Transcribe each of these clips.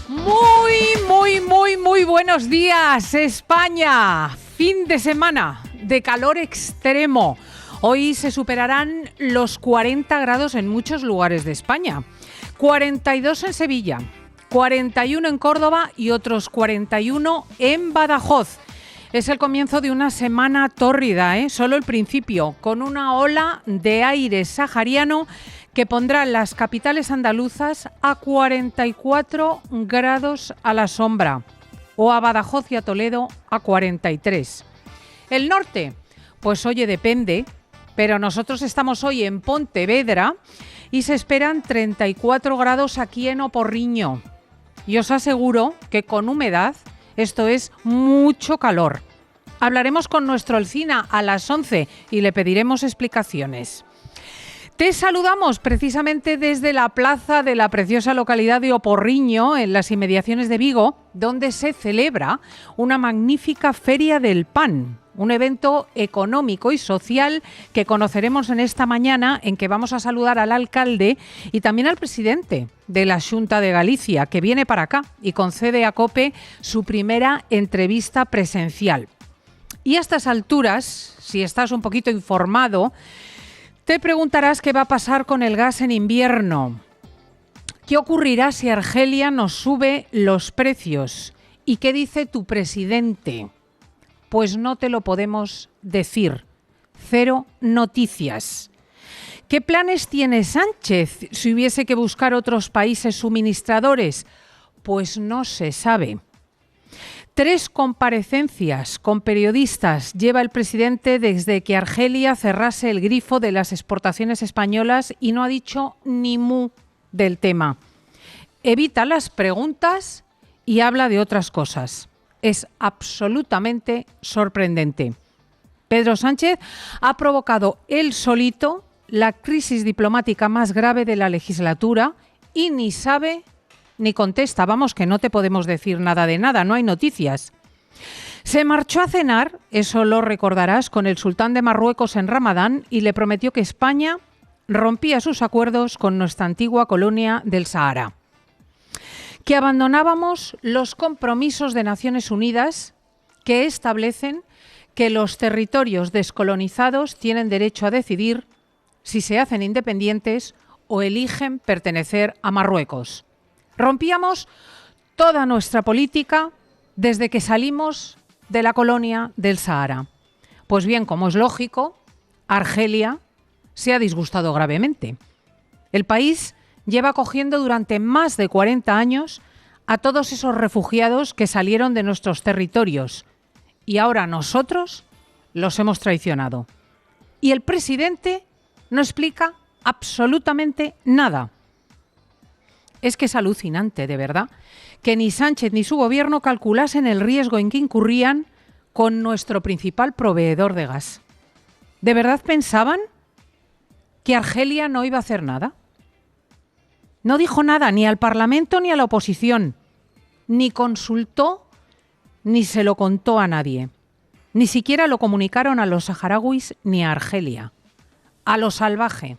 Muy buenos días, España. Fin de semana de calor extremo. Hoy se superarán los 40 grados en muchos lugares de España. 42 en Sevilla, 41 en Córdoba y otros 41 en Badajoz. Es el comienzo de una semana tórrida, solo el principio, con una ola de aire sahariano que pondrá las capitales andaluzas a 44 grados a la sombra, o a Badajoz y a Toledo a 43. El norte, pues oye, depende, pero nosotros estamos hoy en Pontevedra y se esperan 34 grados aquí en Oporriño. Y os aseguro que con humedad esto es mucho calor. Hablaremos con nuestro Alsina a las 11 y le pediremos explicaciones. Te saludamos precisamente desde la plaza de la preciosa localidad de Oporriño, en las inmediaciones de Vigo, donde se celebra una magnífica Feria del Pan, un evento económico y social que conoceremos en esta mañana, en que vamos a saludar al alcalde y también al presidente de la Xunta de Galicia, que viene para acá y concede a COPE su primera entrevista presencial. Y a estas alturas, si estás un poquito informado, te preguntarás qué va a pasar con el gas en invierno. ¿Qué ocurrirá si Argelia nos sube los precios? ¿Y qué dice tu presidente? Pues no te lo podemos decir. Cero noticias. ¿Qué planes tiene Sánchez si hubiese que buscar otros países suministradores? Pues no se sabe. 3 comparecencias con periodistas lleva el presidente desde que Argelia cerrase el grifo de las exportaciones españolas y no ha dicho ni mu del tema. Evita las preguntas y habla de otras cosas. Es absolutamente sorprendente. Pedro Sánchez ha provocado él solito la crisis diplomática más grave de la legislatura y ni sabe ni contesta. Vamos, que no te podemos decir nada de nada, no hay noticias. Se marchó a cenar, eso lo recordarás, con el sultán de Marruecos en Ramadán y le prometió que España rompía sus acuerdos con nuestra antigua colonia del Sahara. Que abandonábamos los compromisos de Naciones Unidas que establecen que los territorios descolonizados tienen derecho a decidir si se hacen independientes o eligen pertenecer a Marruecos. Rompíamos toda nuestra política desde que salimos de la colonia del Sahara. Pues bien, como es lógico, Argelia se ha disgustado gravemente. El país lleva acogiendo durante más de 40 años a todos esos refugiados que salieron de nuestros territorios y ahora nosotros los hemos traicionado. Y el presidente no explica absolutamente nada. Es que es alucinante, de verdad, que ni Sánchez ni su gobierno calculasen el riesgo en que incurrían con nuestro principal proveedor de gas. ¿De verdad pensaban que Argelia no iba a hacer nada? No dijo nada ni al Parlamento ni a la oposición, ni consultó ni se lo contó a nadie. Ni siquiera lo comunicaron a los saharauis ni a Argelia. A lo salvaje.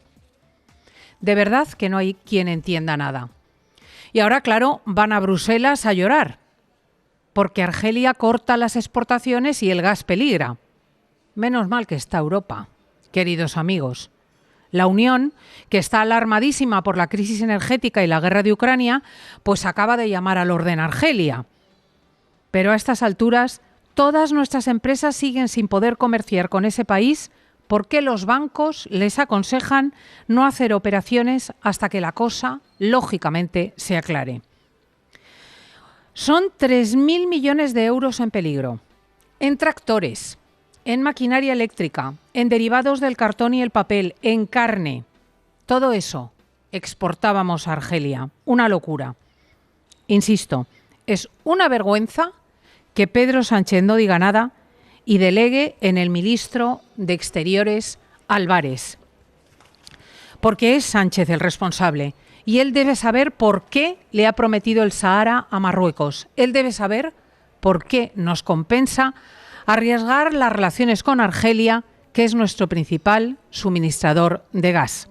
De verdad que no hay quien entienda nada. Y ahora, claro, van a Bruselas a llorar, porque Argelia corta las exportaciones y el gas peligra. Menos mal que está Europa, queridos amigos. La Unión, que está alarmadísima por la crisis energética y la guerra de Ucrania, pues acaba de llamar al orden a Argelia. Pero a estas alturas, todas nuestras empresas siguen sin poder comerciar con ese país porque los bancos les aconsejan no hacer operaciones hasta que la cosa, lógicamente, se aclare. Son 3.000 millones de euros en peligro, en tractores, en maquinaria eléctrica, en derivados del cartón y el papel, en carne. Todo eso exportábamos a Argelia. Una locura. Insisto, es una vergüenza que Pedro Sánchez no diga nada y delegue en el ministro de Exteriores, Álvarez. Porque es Sánchez el responsable y él debe saber por qué le ha prometido el Sahara a Marruecos. Él debe saber por qué nos compensa arriesgar las relaciones con Argelia, que es nuestro principal suministrador de gas.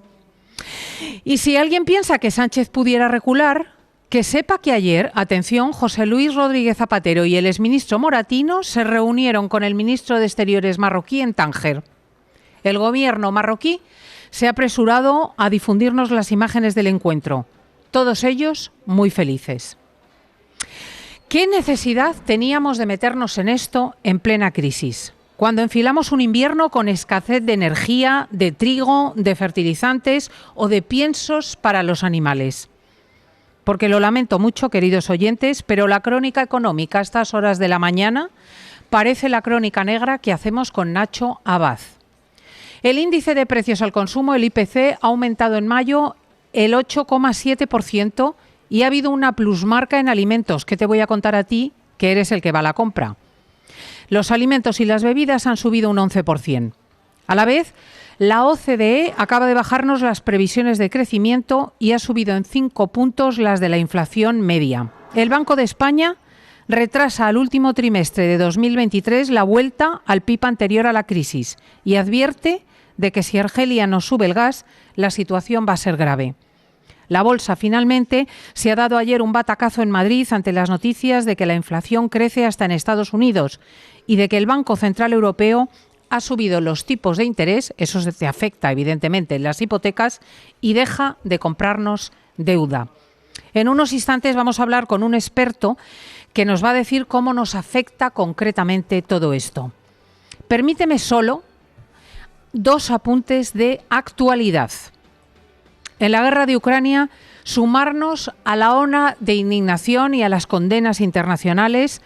Y si alguien piensa que Sánchez pudiera recular, Que sepa que ayer, atención, José Luis Rodríguez Zapatero y el exministro Moratino se reunieron con el ministro de Exteriores marroquí en Tánger. El gobierno marroquí se ha apresurado a difundirnos las imágenes del encuentro. Todos ellos muy felices. ¿Qué necesidad teníamos de meternos en esto en plena crisis? Cuando enfilamos un invierno con escasez de energía, de trigo, de fertilizantes o de piensos para los animales. Porque lo lamento mucho, queridos oyentes, pero la crónica económica a estas horas de la mañana parece la crónica negra que hacemos con Nacho Abad. El índice de precios al consumo, el IPC, ha aumentado en mayo el 8,7% y ha habido una plusmarca en alimentos, que te voy a contar a ti, que eres el que va a la compra. Los alimentos y las bebidas han subido un 11%. A la vez, la OCDE acaba de bajarnos las previsiones de crecimiento y ha subido en 5 puntos las de la inflación media. El Banco de España retrasa al último trimestre de 2023 la vuelta al PIB anterior a la crisis y advierte de que si Argelia no sube el gas, la situación va a ser grave. La bolsa finalmente se ha dado ayer un batacazo en Madrid ante las noticias de que la inflación crece hasta en Estados Unidos y de que el Banco Central Europeo ha subido los tipos de interés, eso se afecta evidentemente en las hipotecas, y deja de comprarnos deuda. En unos instantes vamos a hablar con un experto que nos va a decir cómo nos afecta concretamente todo esto. Permíteme solo 2 apuntes de actualidad. En la guerra de Ucrania, sumarnos a la ola de indignación y a las condenas internacionales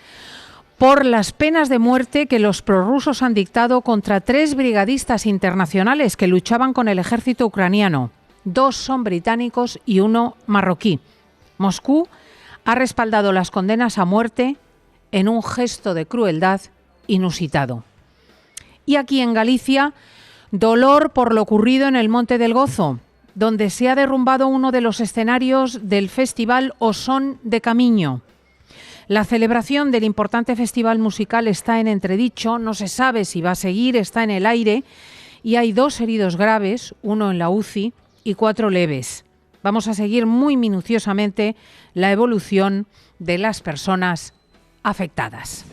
por las penas de muerte que los prorrusos han dictado contra 3 brigadistas internacionales que luchaban con el ejército ucraniano. 2 son británicos y 1 marroquí. Moscú ha respaldado las condenas a muerte en un gesto de crueldad inusitado. Y aquí en Galicia, dolor por lo ocurrido en el Monte del Gozo, donde se ha derrumbado uno de los escenarios del festival O Son de Camiño. La celebración del importante festival musical está en entredicho, no se sabe si va a seguir, está en el aire y hay 2 heridos graves, 1 en la UCI y 4 leves. Vamos a seguir muy minuciosamente la evolución de las personas afectadas.